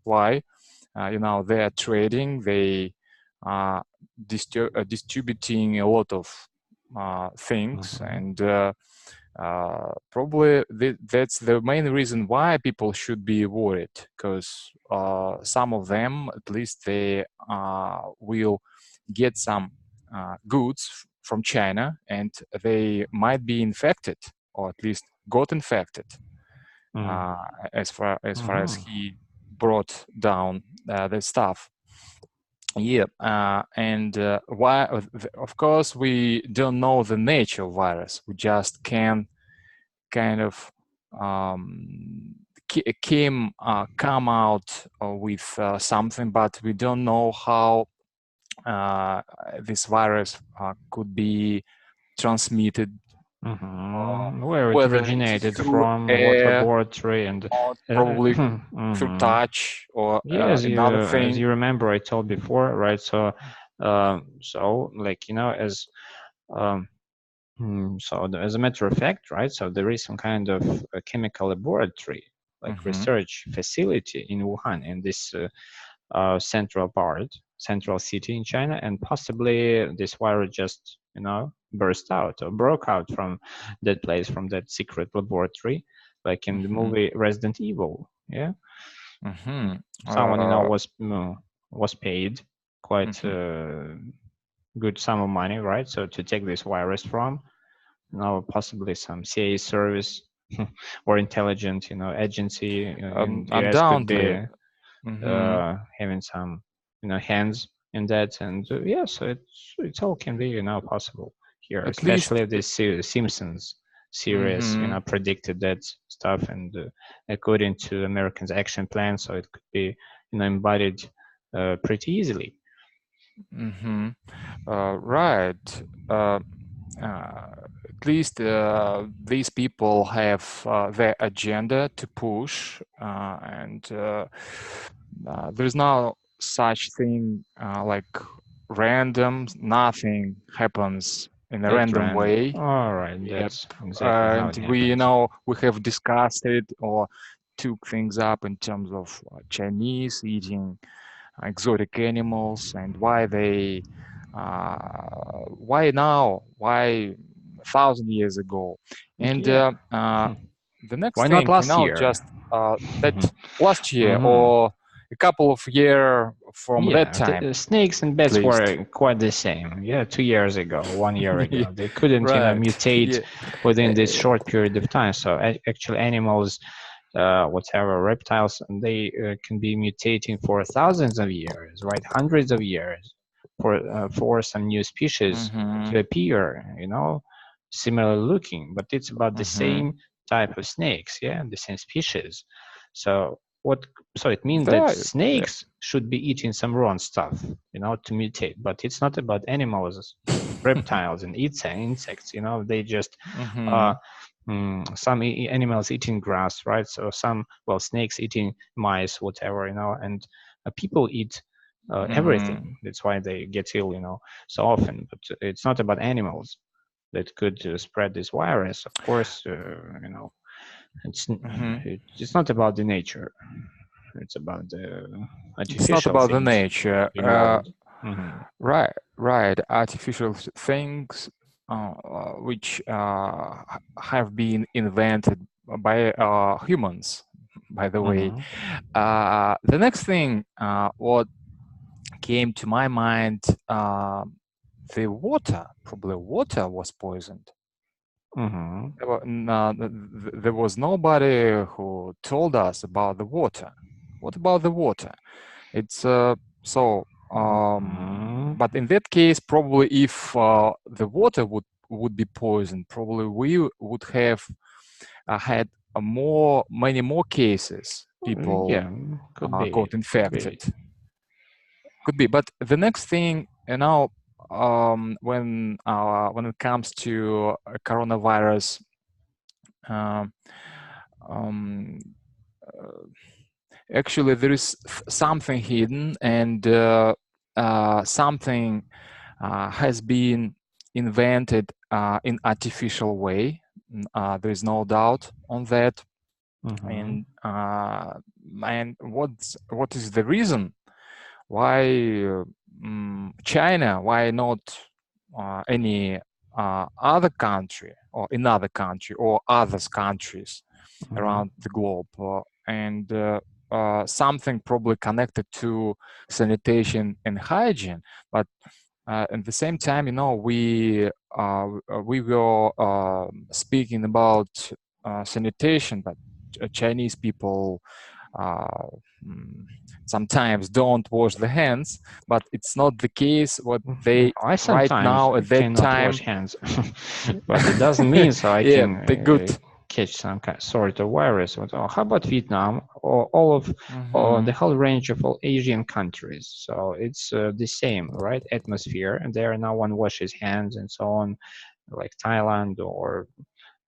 supply. They are trading, they are distributing a lot of things, and probably that's the main reason why people should be worried, because some of them, at least, they will get some goods from China, and they might be infected, or at least got infected, as far as he brought down the stuff. Yeah, and why? Of course, we don't know the nature of virus. We just can kind of come out with something, but we don't know how this virus could be transmitted, where it originated from, what laboratory, and probably through touch or another thing. As you remember, I told before, right? So, as a matter of fact, right? So there is some kind of a chemical laboratory, like research facility in Wuhan, in this central city in China, and possibly this virus just burst out or broke out from that place, from that secret laboratory, like in the movie Resident Evil. Yeah. Someone was paid quite good sum of money, right? So to take this virus from possibly some CIA service or intelligent agency in the US could be having some hands in that, and so it's all can be possible here, at especially least, this Simpsons series predicted that stuff, and according to Americans' action plan, so it could be embodied pretty easily. Right. At least these people have their agenda to push, and there's no such thing like random. Nothing happens in a random way. All right, that's exactly how it happens. And we have discussed it or took things up in terms of Chinese eating exotic animals, and why they why now, why 1,000 years ago, and the next why thing, not last year? just that last year or a couple of years from that time. The snakes and bats were quite the same. 2 years ago, 1 year ago. They couldn't mutate within this short period of time. So actually animals, whatever, reptiles, they can be mutating for thousands of years, right? Hundreds of years for some new species to appear, similar looking, but it's about the same type of snakes, the same species. So it means that snakes should be eating some wrong stuff, to mutate, but it's not about animals, reptiles and insects, they just some animals eating grass, right? So snakes eating mice, whatever, and people eat everything. That's why they get ill, so often. But it's not about animals that could spread this virus. Of course, it's not about the nature. It's about the artificial. It's not about things the nature. Right. Artificial things which have been invented by humans, by the way. The next thing what came to my mind, the water. Probably water was poisoned. There was nobody who told us about the water. What about the water? It's but in that case, probably if the water would be poisoned, probably we would have had many more cases. People got infected. Could be. But the next thing, when it comes to coronavirus, actually there is something hidden, and something has been invented in artificial way. There is no doubt on that. Mm-hmm. And what is the reason why China? Why not any other country or another country or other countries Mm-hmm. around the globe? And something probably connected to sanitation and hygiene, but at the same time, we were speaking about sanitation, but Chinese people uh, mm, sometimes don't wash the hands, but it's not the case what Yeah, they I right sometimes now at that cannot wash time. hands, but it doesn't mean so I Yeah, can the good. catch some kind sort of virus. How about Vietnam or all of or the Mhm, whole range of all Asian countries? So it's the same, right? Atmosphere, and there no one washes hands and so on, like Thailand or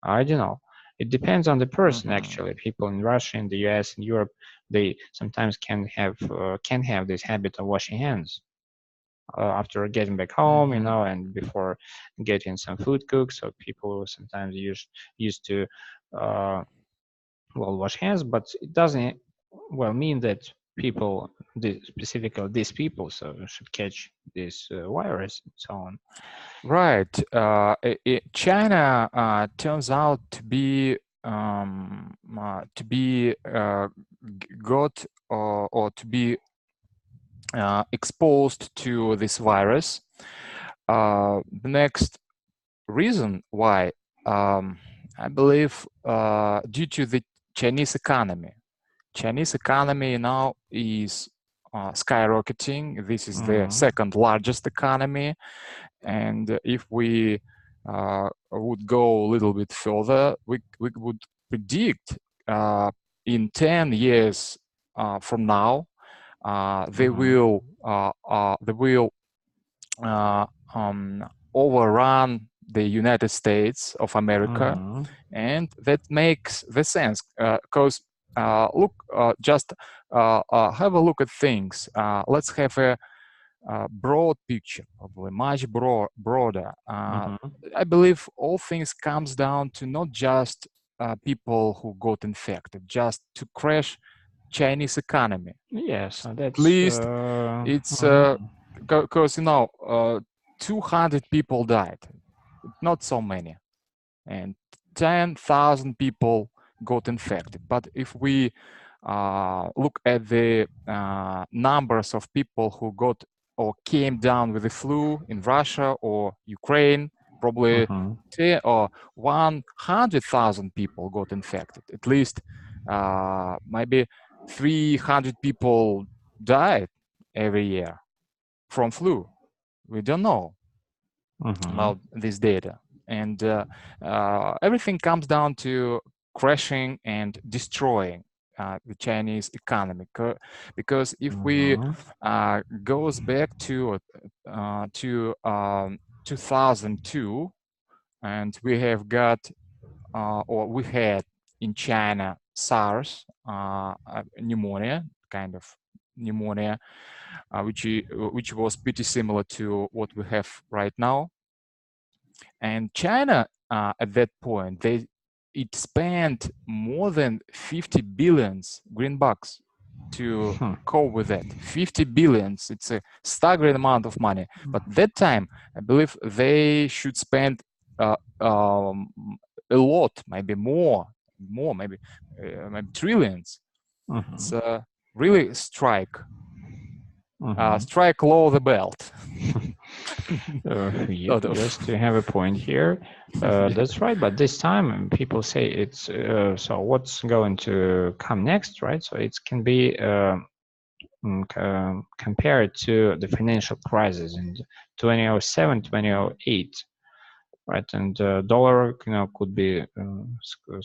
I don't know. It depends on the person mhm, actually. People in Russia, in the U.S., in Europe, they sometimes can have this habit of washing hands after getting back home, mhm. and before getting some food cooked. So people sometimes used to uh, wash hands, but it doesn't mean that people, specifically these people, so should catch this virus and so on. Right. China turns out to be got or to be exposed to this virus. The next reason why, I believe, due to the Chinese economy. Chinese economy now is skyrocketing. This is the Mm-hmm. second largest economy, and if we would go a little bit further, we would predict in 10 years from now, Mm-hmm. they will uh, overrun the United States of America, Mm-hmm. and that makes the sense because look, just have a look at things. Let's have a broad picture, probably much broader. Mm-hmm. I believe all things comes down to not just people who got infected, just to crash Chinese economy. Yes, At that's least it's mhm. because 200 people died, not so many, and 10,000 people got infected. But if we look at the numbers of people who got or came down with the flu in Russia or Ukraine, probably Mhm. 10 or 100,000 people got infected. At least maybe 300 people died every year from flu. We don't know Mhm. about this data. And everything comes down to crashing and destroying the Chinese economy. Because if we Mhm. goes back to 2002, and we have got or we had in China SARS, pneumonia, kind of pneumonia, which was pretty similar to what we have right now. And China, at that point, it spent more than 50 billions green bucks to Hmm. cope with that. 50 billions. It's a staggering amount of money. But that time, I believe they should spend a lot, maybe more, maybe trillions. It's Mhm. really Mhm. strike low the belt. Yep, Sort of. just to have a point here. Yeah. That's right, but this time people say it's so what's going to come next, right? So it can be compared to the financial crisis in 2007, Mhm. 2008, right? And dollar, could be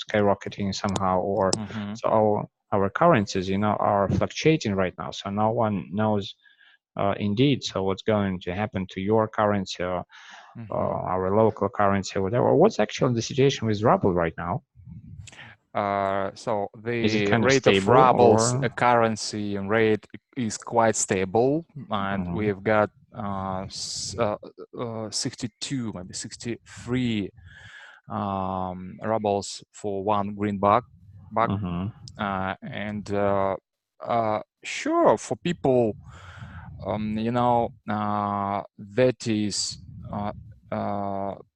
skyrocketing somehow, or Mhm. so our currencies, are fluctuating right now. So no one knows indeed. So what's going to happen to your currency, or Mhm. our local currency, or whatever? What's actually the situation with ruble right now? So Is it the kind of rate of stable, rubles or? currency and rate is quite stable, and Mhm. we've got 62, maybe 63 rubles for one green buck. back. And sure, for people, that is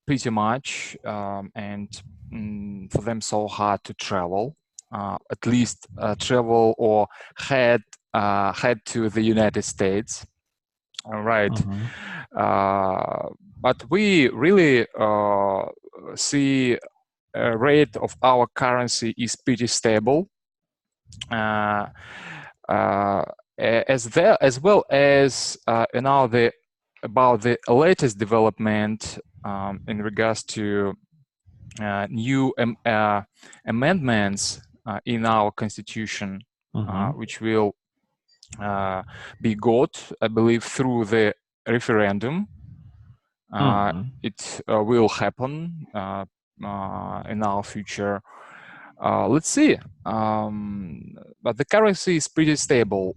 pretty much, and for them so hard to travel, at least travel or head to the United States. All right. But we really see a rate of our currency is pretty stable. As well as about the latest development in regards to new amendments in our constitution, which will be got, I believe, through the referendum. It will happen in our future. Let's see. But the currency is pretty stable.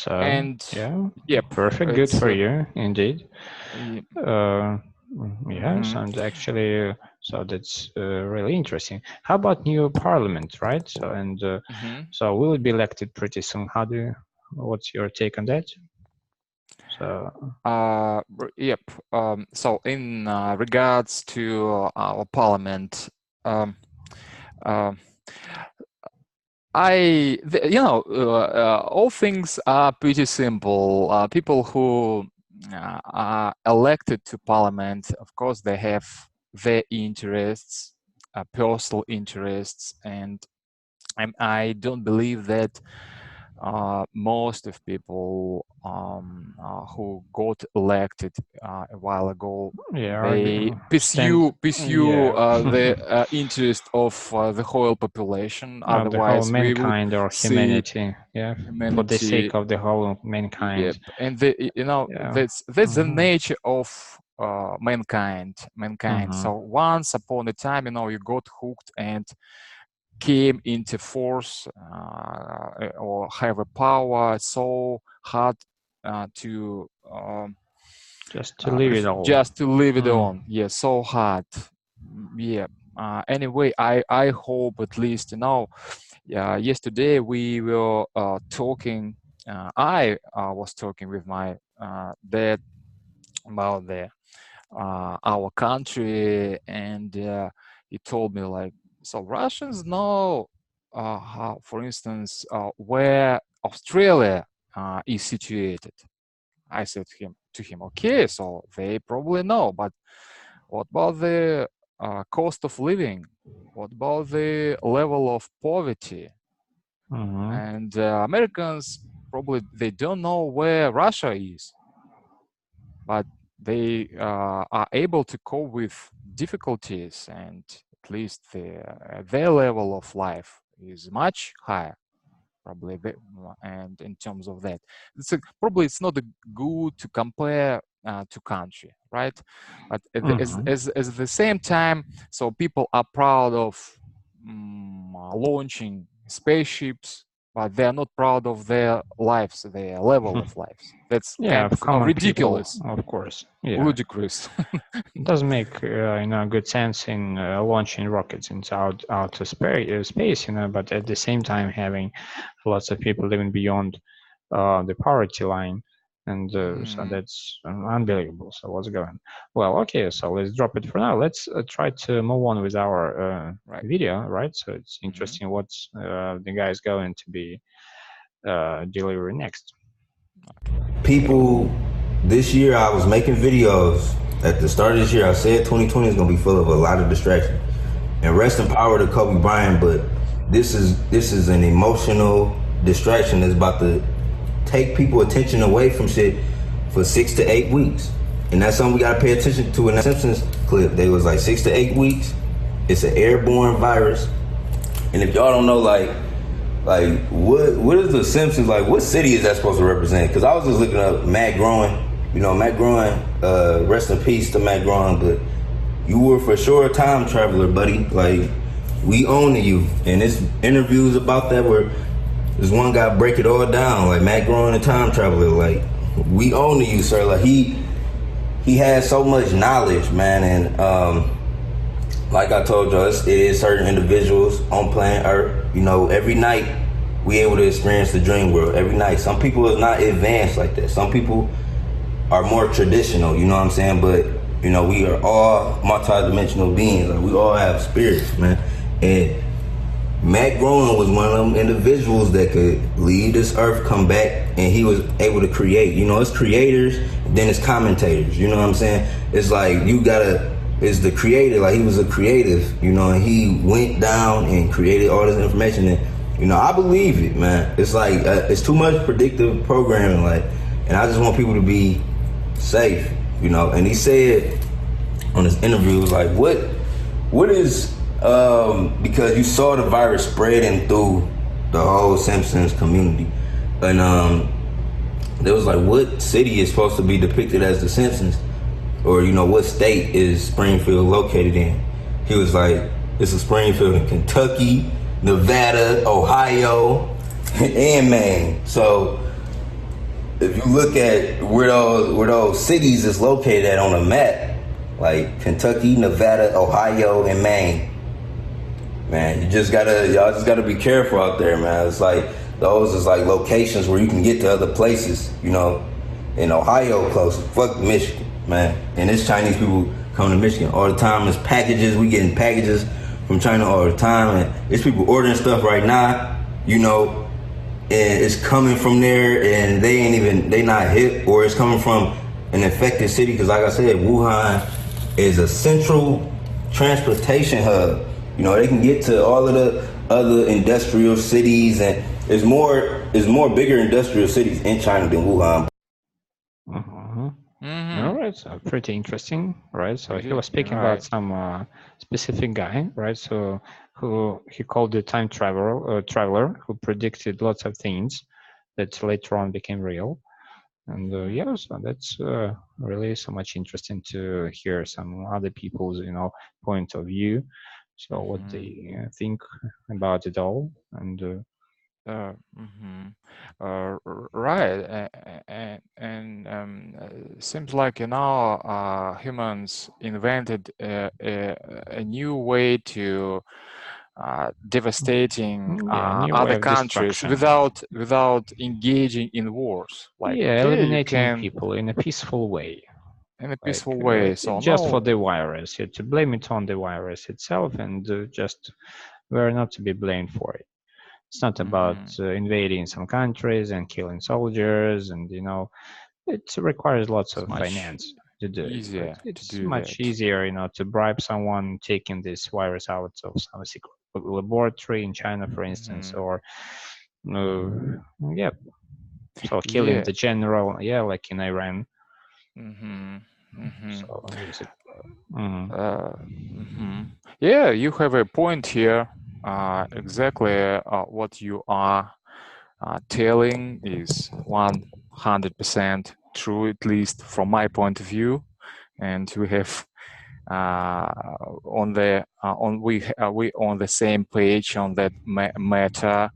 And yeah, perfect, good for you, indeed. Sounds actually, so that's really interesting. How about new parliament, right? So and so we will be elected pretty soon. What's your take on that? So yep. So in regards to our parliament, all things are pretty simple. People who are elected to parliament, of course, they have their interests, personal interests, and I don't believe that most of people who got elected a while ago, they pursue the interest of the whole population. Otherwise, the whole mankind we or humanity, for the sake of the whole mankind. Yep. And that's the nature of mankind. So once upon a time, you got hooked and came into force or have a power so hard to just to leave it all. Just to leave it on. Yeah, so hard. Yeah. Anyway, I hope at least yesterday we were talking. I was talking with my dad about our country, and he told me like, so Russians know how, for instance, where Australia is situated. I said to him, okay, so they probably know, but what about the cost of living? What about the level of poverty? And Americans probably they don't know where Russia is, but they are able to cope with difficulties, and at least their level of life is much higher, probably. And in terms of that, probably it's not good to compare to country, right? But at the same time, so people are proud of launching spaceships, but they are not proud of their lives, their level of lives. That's kind of ridiculous. People, of course. Ludicrous. It does make good sense in launching rockets into outer space, but at the same time having lots of people living beyond the poverty line. And so that's unbelievable. So what's going? Well, okay, so let's drop it for now. Let's try to move on with our video, right? So it's interesting what the guy's going to be delivering next. People, this year I was making videos. At the start of this year, I said 2020 is going to be full of a lot of distractions. And rest in power to Kobe Bryant, but this is an emotional distraction that's about to take people attention away from shit for 6 to 8 weeks. And that's something we gotta pay attention to. In that Simpsons clip, they was like 6 to 8 weeks. It's an airborne virus. And if y'all don't know, like what is the Simpsons, like what city is that supposed to represent? Because I was just looking up Matt Groening. Matt Groening, rest in peace to Matt Groening, but you were for sure a time traveler, buddy. Like, we own you. And there's interviews about that where this one guy break it all down, like Matt Groening, a time traveler. Like, we own you, sir. Like, he has so much knowledge, man. And like I told you, it is certain individuals on planet Earth. You know, every night we able to experience the dream world. Every night, some people are not advanced like that. Some people are more traditional. You know what I'm saying? But you know, we are all multi-dimensional beings. Like, we all have spirits, man. And Matt Groening was one of them individuals that could leave this earth, come back, and he was able to create. You know, it's creators, then it's commentators. You know what I'm saying? It's like it's the creator. Like, he was a creative, you know, and he went down and created all this information. And, you know, I believe it, man. It's like, it's too much predictive programming, like, and I just want people to be safe, you know. And he said on this interview, was like, what is, because you saw the virus spreading through the whole Simpsons community, and there was like, what city is supposed to be depicted as the Simpsons, or you know, what state is Springfield located in? He was like, it's a Springfield in Kentucky, Nevada, Ohio, and Maine. So if you look at where those cities is located at on a map, like Kentucky, Nevada, Ohio, and Maine, man, y'all just gotta be careful out there, man. It's like, those is like locations where you can get to other places, you know. In Ohio, close, fuck Michigan, man. And it's Chinese people come to Michigan all the time. It's packages, we getting packages from China all the time, and it's people ordering stuff right now, you know, and it's coming from there, and they not hip, or it's coming from an infected city, because like I said, Wuhan is a central transportation hub. You know, they can get to all of the other industrial cities, and there's more bigger industrial cities in China than Wuhan. All right, so pretty interesting, right? So he was speaking about some specific guy, right? So who he called the time traveler who predicted lots of things that later on became real. And yeah, so that's really so much interesting to hear some other people's, you know, point of view. So what they think about it all, and right, seems like, you know, humans invented a new way to devastating new way other of countries destruction. without engaging in wars. Like, Yeah, okay, you eliminating can people in a peaceful way, in a like peaceful way. So just for no, the virus. To blame it on the virus itself, and just we're not to be blamed for it. It's not about invading some countries and killing soldiers, and you know, it requires lots it's of much finance to do it. But easier to it's do much that. easier, you know, to bribe someone taking this virus out of some secret laboratory in China, for instance, or uh, yeah, so killing Yeah. the general, yeah, like in Iran. So Yeah, you have a point here. Exactly what you are telling is 100% true, at least from my point of view. And we have on the on we on the same page on that matter.